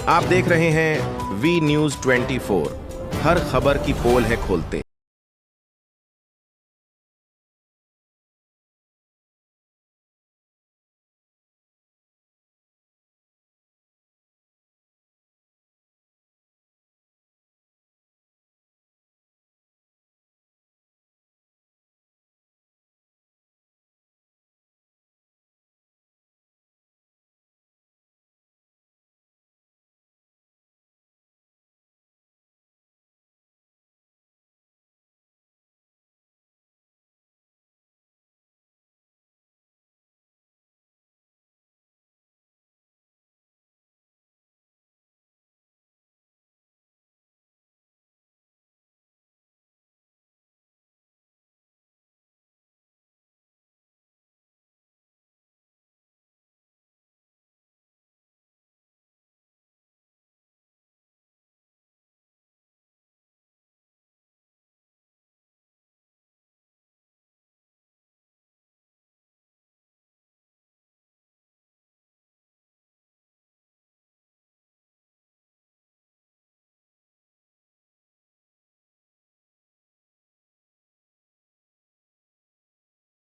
आप देख रहे हैं वी न्यूज 24। हर खबर की पोल है खोलते।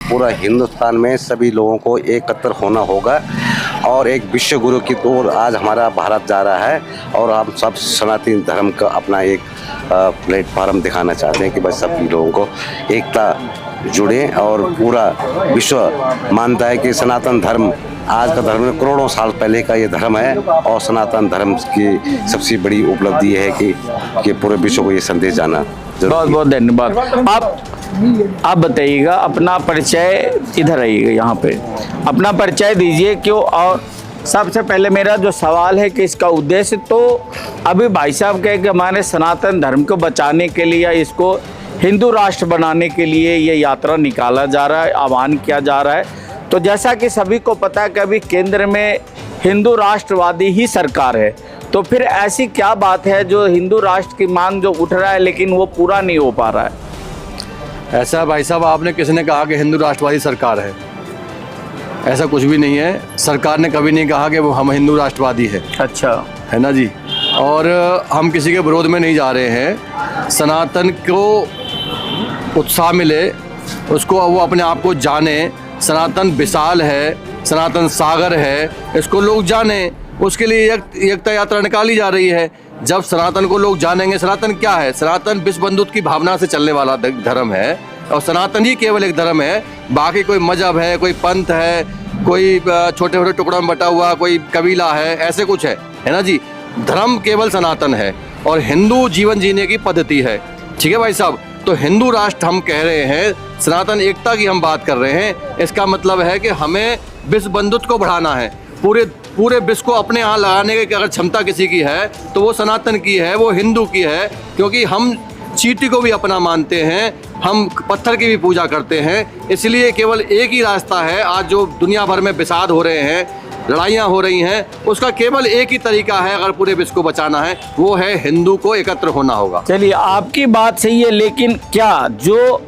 पूरा हिंदुस्तान में सभी लोगों को एकत्र होना होगा और एक विश्व गुरु की ओर आज हमारा भारत जा रहा है। और हम सब सनातन धर्म का अपना एक प्लेटफॉर्म दिखाना चाहते हैं कि बस सभी लोगों को एकता जुड़े। और पूरा विश्व मानता है कि सनातन धर्म आज का धर्म है, करोड़ों साल पहले का ये धर्म है। और सनातन धर्म की सबसे बड़ी उपलब्धि है कि पूरे विश्व को ये संदेश जाना। बहुत बहुत धन्यवाद। आप बताइएगा, अपना परिचय इधर आइएगा, यहाँ पे अपना परिचय दीजिए क्यों। और सबसे पहले मेरा जो सवाल है कि इसका उद्देश्य, तो अभी भाई साहब कहे कि हमारे सनातन धर्म को बचाने के लिए या इसको हिंदू राष्ट्र बनाने के लिए ये यात्रा निकाला जा रहा है, आह्वान किया जा रहा है। तो जैसा कि सभी को पता है कि अभी केंद्र में हिंदू राष्ट्रवादी ही सरकार है, तो फिर ऐसी क्या बात है जो हिंदू राष्ट्र की मांग जो उठ रहा है लेकिन वो पूरा नहीं हो पा रहा है? ऐसा भाई साहब, आपने किसने कहा कि हिंदू राष्ट्रवादी सरकार है? ऐसा कुछ भी नहीं है। सरकार ने कभी नहीं कहा कि वो हम हिंदू राष्ट्रवादी है। अच्छा, है ना जी। और हम किसी के विरोध में नहीं जा रहे हैं। सनातन को उत्साह मिले, उसको वो अपने आप को जाने। सनातन विशाल है, सनातन सागर है, इसको लोग जाने। उसके लिए एकता यात्रा निकाली जा रही है। जब सनातन को लोग जानेंगे, सनातन क्या है? सनातन विश्व बंधुत्व की भावना से चलने वाला धर्म है और सनातन ही केवल एक धर्म है। बाकी कोई मजहब है, कोई पंथ है, कोई छोटे छोटे टुकड़ों में बटा हुआ कोई कबीला है, ऐसे कुछ है ना जी। धर्म केवल सनातन है और हिंदू जीवन जीने की पद्धति है। ठीक है भाई साहब, तो हिंदू राष्ट्र हम कह रहे हैं, सनातन एकता की हम बात कर रहे हैं। इसका मतलब है कि हमें विश्व बंधुत्व को बढ़ाना है। पूरे विश्व को अपने यहाँ लगाने की अगर क्षमता किसी की है तो वो सनातन की है, वो हिंदू की है। क्योंकि हम चींटी को भी अपना मानते हैं, हम पत्थर की भी पूजा करते हैं। इसलिए केवल एक ही रास्ता है। आज जो दुनिया भर में विषाद हो रहे हैं, लड़ाइयाँ हो रही हैं, उसका केवल एक ही तरीका है अगर पूरे विश्व को बचाना है, वो है हिंदू को एकत्र होना होगा। चलिए, आपकी बात सही है, लेकिन क्या जो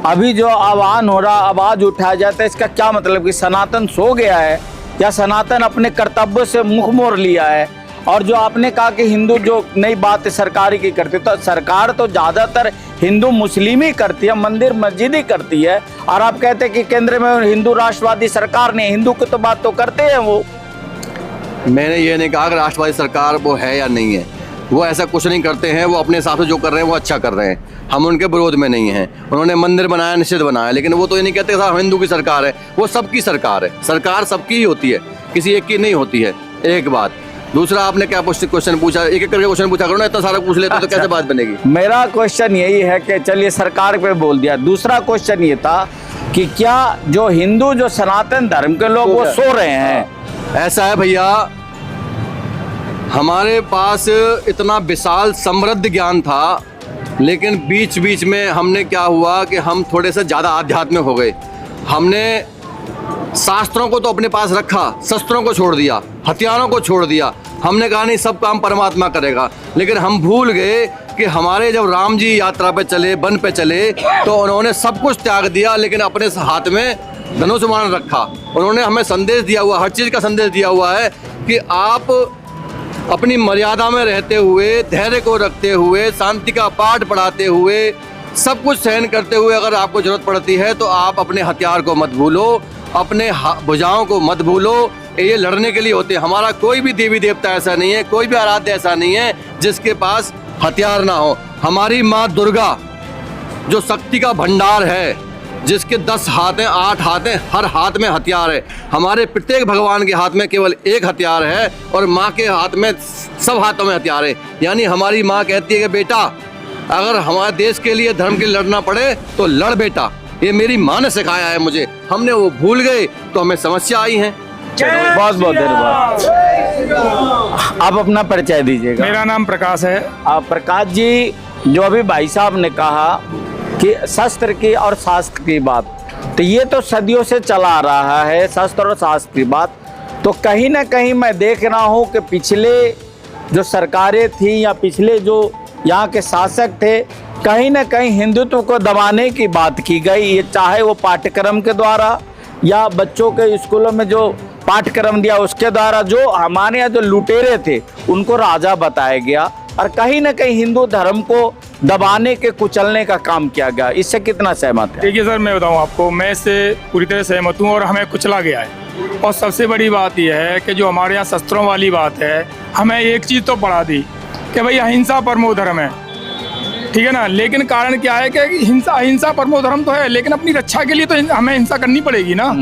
अभी जो आह्वान हो रहा, आवाज़ उठाया जाता है, इसका क्या मतलब कि सनातन सो गया है या सनातन अपने कर्तव्य से मुख मोड़ लिया है? और जो आपने कहा कि हिंदू जो नई बात सरकारी की करती है, तो सरकार तो ज़्यादातर हिंदू मुस्लिम ही करती है, मंदिर मस्जिद ही करती है। और आप कहते हैं कि केंद्र में हिंदू राष्ट्रवादी सरकार ने, हिंदू की तो बात तो करते हैं वो। मैंने ये नहीं कहा कि राष्ट्रवादी सरकार वो है या नहीं है। वो ऐसा कुछ नहीं करते हैं। वो अपने हिसाब से जो कर रहे हैं वो अच्छा कर रहे हैं। हम उनके विरोध में नहीं हैं। उन्होंने मंदिर बनाया, निश्चित बनाया, लेकिन वो तो ये नहीं कहते साहब हिंदू की सरकार है। वो सबकी सरकार है। सरकार सबकी ही होती है, किसी एक की नहीं होती है। एक बात। दूसरा, आपने क्या क्वेश्चन पूछा? एक एक करके क्वेश्चन पूछा करो ना, इतना सारा पूछ लेते तो कैसे बात बनेगी? मेरा क्वेश्चन यही है कि चलिए सरकार पे बोल दिया। दूसरा क्वेश्चन ये था कि क्या जो हिंदू जो सनातन धर्म के लोग वो सो रहे हैं? ऐसा है भैया, हमारे पास इतना विशाल समृद्ध ज्ञान था, लेकिन बीच बीच में हमने क्या हुआ कि हम थोड़े से ज़्यादा आध्यात्मिक हो गए। हमने शास्त्रों को तो अपने पास रखा, शस्त्रों को छोड़ दिया, हथियारों को छोड़ दिया। हमने कहा नहीं, सब काम परमात्मा करेगा। लेकिन हम भूल गए कि हमारे जब राम जी यात्रा पे चले, वन पे चले, तो उन्होंने सब कुछ त्याग दिया, लेकिन अपने हाथ में धनुष बाण रखा। उन्होंने हमें संदेश दिया हुआ, हर चीज़ का संदेश दिया हुआ है कि आप अपनी मर्यादा में रहते हुए, धैर्य को रखते हुए, शांति का पाठ पढ़ाते हुए, सब कुछ सहन करते हुए अगर आपको जरूरत पड़ती है तो आप अपने हथियार को मत भूलो, अपने भुजाओं को मत भूलो। ये लड़ने के लिए होते हैं। हमारा कोई भी देवी देवता ऐसा नहीं है, कोई भी आराध्य ऐसा नहीं है जिसके पास हथियार ना हो। हमारी माँ दुर्गा जो शक्ति का भंडार है, जिसके 10 हाथ हैं, 8 हाथ हैं, हर हाथ में हथियार है। हमारे प्रत्येक भगवान के हाथ में केवल एक हथियार है और माँ के हाथ में सब हाथों में हथियार है। यानी हमारी माँ कहती है कि बेटा अगर हमारे देश के लिए, धर्म के लिए लड़ना पड़े तो लड़ बेटा। ये मेरी माँ ने सिखाया है मुझे। हमने वो भूल गए तो हमें समस्या आई है। बहुत बहुत धन्यवाद। आप अपना परिचय दीजिएगा। मेरा नाम प्रकाश है। प्रकाश जी, जो अभी भाई साहब ने कहा कि शस्त्र की और शास्त्र की बात, तो ये तो सदियों से चला आ रहा है, शस्त्र और शास्त्र की बात। तो कहीं ना कहीं मैं देख रहा हूँ कि पिछले जो सरकारें थी या पिछले जो यहाँ के शासक थे, कहीं ना कहीं हिंदुत्व को दबाने की बात की गई। ये चाहे वो पाठ्यक्रम के द्वारा या बच्चों के स्कूलों में जो पाठ्यक्रम दिया उसके द्वारा, जो हमारे यहाँ जो लुटेरे थे उनको राजा बताया गया और कहीं ना कहीं हिंदू धर्म को दबाने के, कुचलने का काम किया गया। इससे कितना सहमत है? देखिए सर, मैं बताऊं आपको, मैं इससे पूरी तरह सहमत हूं और हमें कुचला गया है। और सबसे बड़ी बात यह है कि जो हमारे यहाँ शस्त्रों वाली बात है, हमें एक चीज़ तो पढ़ा दी कि भाई अहिंसा परमो धर्म है, ठीक है ना। लेकिन कारण क्या है कि अहिंसा परमो धर्म तो है, लेकिन अपनी रक्षा के लिए तो हमें हिंसा करनी पड़ेगी ना।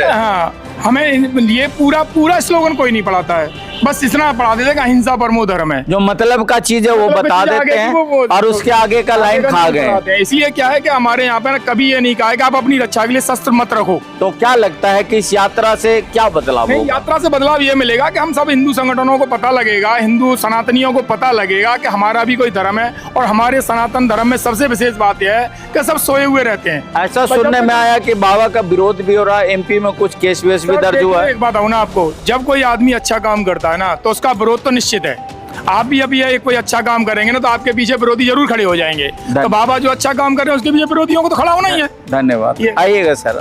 हाँ, हमें ये पूरा स्लोगन कोई नहीं पढ़ाता है, बस इतना पढ़ा देते कि अहिंसा परमो धर्म है। जो मतलब का चीज है वो बता देते हैं और उसके आगे का लाइन खा गए। इसलिए क्या है कि हमारे यहाँ पे ना कभी ये नहीं कहा है कि आप अपनी रक्षा के लिए शस्त्र मत रखो। तो क्या लगता है कि इस यात्रा से क्या बदलाव होगा? यात्रा से बदलाव ये मिलेगा कि हम सब हिंदू संगठनों को पता लगेगा, हिंदू सनातनियों को पता लगेगा कि हमारा भी कोई धर्म है। और हमारे सनातन धर्म में सबसे विशेष बात यह है कि सब सोए हुए रहते हैं। ऐसा सुनने में आया कि बाबा का विरोध भी हो रहा है, एमपी में कुछ केस वेस भी दर्ज हुआ है। एक बात ना आपको, जब कोई आदमी अच्छा काम करता है ना तो उसका विरोध तो निश्चित है। आप भी अभी कोई अच्छा काम करेंगे ना तो आपके पीछे विरोधी जरूर खड़े हो जाएंगे। तो बाबा जो अच्छा काम कर रहे हैं उसके पीछे विरोधियों को तो खड़ा होना ही है। धन्यवाद। आइएगा सर,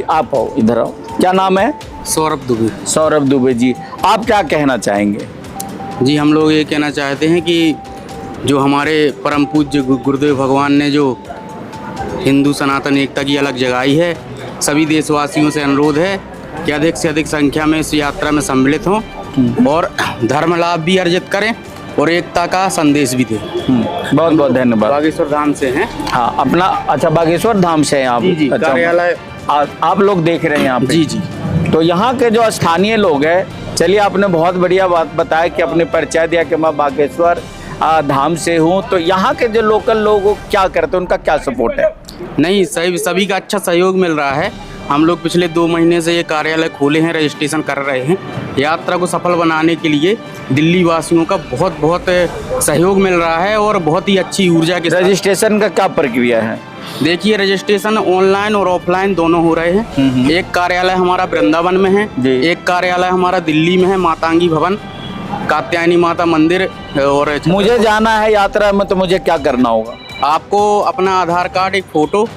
आप आओ, इधर आओ। क्या नाम है? सौरभ दुबे। सौरभ दुबे जी, आप क्या कहना चाहेंगे? जी, हम लोग ये कहना चाहते हैं कि जो हमारे परम पूज्य गुरुदेव भगवान ने जो हिंदू सनातन एकता की अलग जगाई है, सभी देशवासियों से अनुरोध है कि अधिक से अधिक संख्या में इस यात्रा में सम्मिलित हों और धर्म लाभ भी अर्जित करें और एकता का संदेश भी दें। बहुत बहुत धन्यवाद। बागेश्वर धाम से हैं। हाँ, अपना अच्छा बागेश्वर धाम से हैं आप? जी, अच्छा, कार्यालय आप लोग देख रहे हैं यहाँ पे? जी जी। तो यहाँ के जो स्थानीय लोग हैं, चलिए आपने बहुत बढ़िया बात बताया कि अपने परिचय दिया कि मैं बागेश्वर धाम से हूँ। तो यहाँ के जो लोकल लोग क्या करते हैं, उनका क्या सपोर्ट है? नहीं, सभी का अच्छा सहयोग मिल रहा है। हम लोग पिछले 2 महीने से ये कार्यालय खोले हैं, रजिस्ट्रेशन कर रहे हैं। यात्रा को सफल बनाने के लिए दिल्ली वासियों का बहुत बहुत सहयोग मिल रहा है और बहुत ही अच्छी ऊर्जा के साथ। रजिस्ट्रेशन का क्या प्रक्रिया है? देखिए, रजिस्ट्रेशन ऑनलाइन और ऑफलाइन दोनों हो रहे हैं। एक कार्यालय हमारा वृंदावन में है, एक कार्यालय हमारा दिल्ली में है, मातांगी भवन, कात्यायनी माता मंदिर। और मुझे जाना है यात्रा में, तो मुझे क्या करना होगा? आपको अपना आधार कार्ड, एक फोटो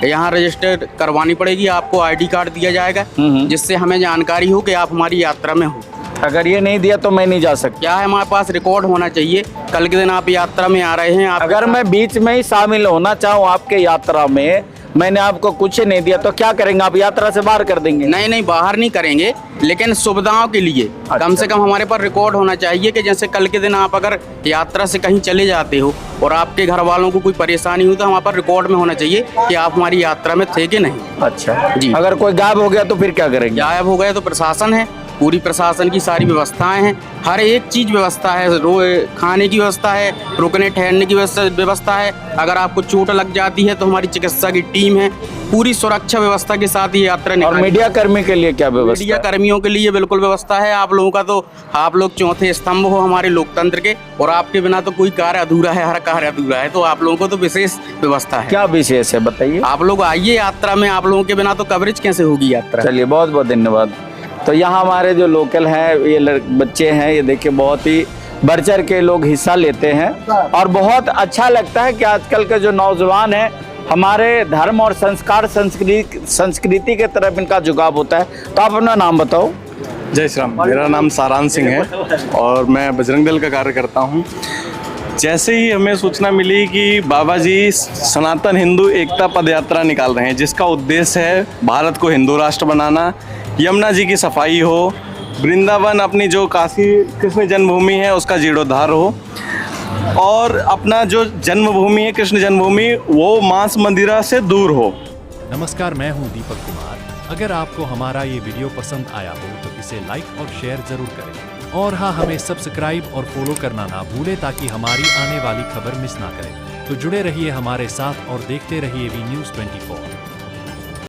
यहाँ रजिस्टर करवानी पड़ेगी। आपको आईडी कार्ड दिया जाएगा जिससे हमें जानकारी हो कि आप हमारी यात्रा में हो। अगर ये नहीं दिया तो मैं नहीं जा सकता? क्या है, हमारे पास रिकॉर्ड होना चाहिए। कल के दिन आप यात्रा में आ रहे हैं, अगर मैं बीच में ही शामिल होना चाहूँ आपके यात्रा में, मैंने आपको कुछ नहीं दिया तो क्या करेंगे आप? यात्रा से बाहर कर देंगे? नहीं, बाहर नहीं करेंगे, लेकिन सुविधाओं के लिए कम से कम हमारे पास रिकॉर्ड होना चाहिए कि जैसे कल के दिन आप अगर यात्रा से कहीं चले जाते हो और आपके घर वालों को कोई परेशानी हो तो हमारे पास रिकॉर्ड में होना चाहिए कि आप हमारी यात्रा में थे कि नहीं। अच्छा जी। अगर कोई गायब हो गया तो फिर क्या करेंगे? गायब हो गया तो प्रशासन है, पूरी प्रशासन की सारी व्यवस्थाएं हैं, हर एक चीज़ व्यवस्था है। खाने की व्यवस्था है, रुकने ठहरने की व्यवस्था है। अगर आपको चोट लग जाती है तो हमारी चिकित्सा की टीम है, पूरी सुरक्षा व्यवस्था के साथ ये यात्रा निकाली। और मीडिया कर्मी के लिए क्या व्यवस्था? मीडिया कर्मियों के लिए बिल्कुल व्यवस्था है। आप लोगों का तो, आप लोग चौथे स्तंभ हो हमारे लोकतंत्र के, और आपके बिना तो कोई कार्य अधूरा है, हर कार्य अधूरा है। तो आप लोगों को तो विशेष व्यवस्था है। क्या विशेष है बताइए? आप लोग आइए यात्रा में, आप लोगों के बिना तो कवरेज कैसे होगी यात्रा। चलिए, बहुत बहुत धन्यवाद। तो यहाँ हमारे जो लोकल हैं, ये बच्चे हैं, ये देखिए बहुत ही बढ़ चढ़ के लोग हिस्सा लेते हैं और बहुत अच्छा लगता है कि आजकल के जो नौजवान हैं, हमारे धर्म और संस्कार संस्कृति के तरफ इनका झुकाव होता है। तो आप अपना नाम बताओ। जय श्री राम। मेरा नाम सारांश सिंह है और मैं बजरंग दल का कार्य करता हूँ। जैसे ही हमें सूचना मिली कि बाबा जी सनातन हिंदू एकता पद यात्रा निकाल रहे हैं, जिसका उद्देश्य है भारत को हिंदू राष्ट्र बनाना, यमुना जी की सफाई हो, वृंदावन अपनी जो काशी कृष्ण जन्मभूमि है उसका जीर्णोद्धार हो, और अपना जो जन्मभूमि है कृष्ण जन्मभूमि वो मांस मंदिरा से दूर हो। नमस्कार, मैं हूं दीपक कुमार। अगर आपको हमारा ये वीडियो पसंद आया हो तो इसे लाइक और शेयर जरूर करें, और हाँ, हमें सब्सक्राइब और फॉलो करना ना भूलें ताकि हमारी आने वाली खबर मिस ना करें। तो जुड़े रहिए हमारे साथ और देखते रहिए वी न्यूज़ 24।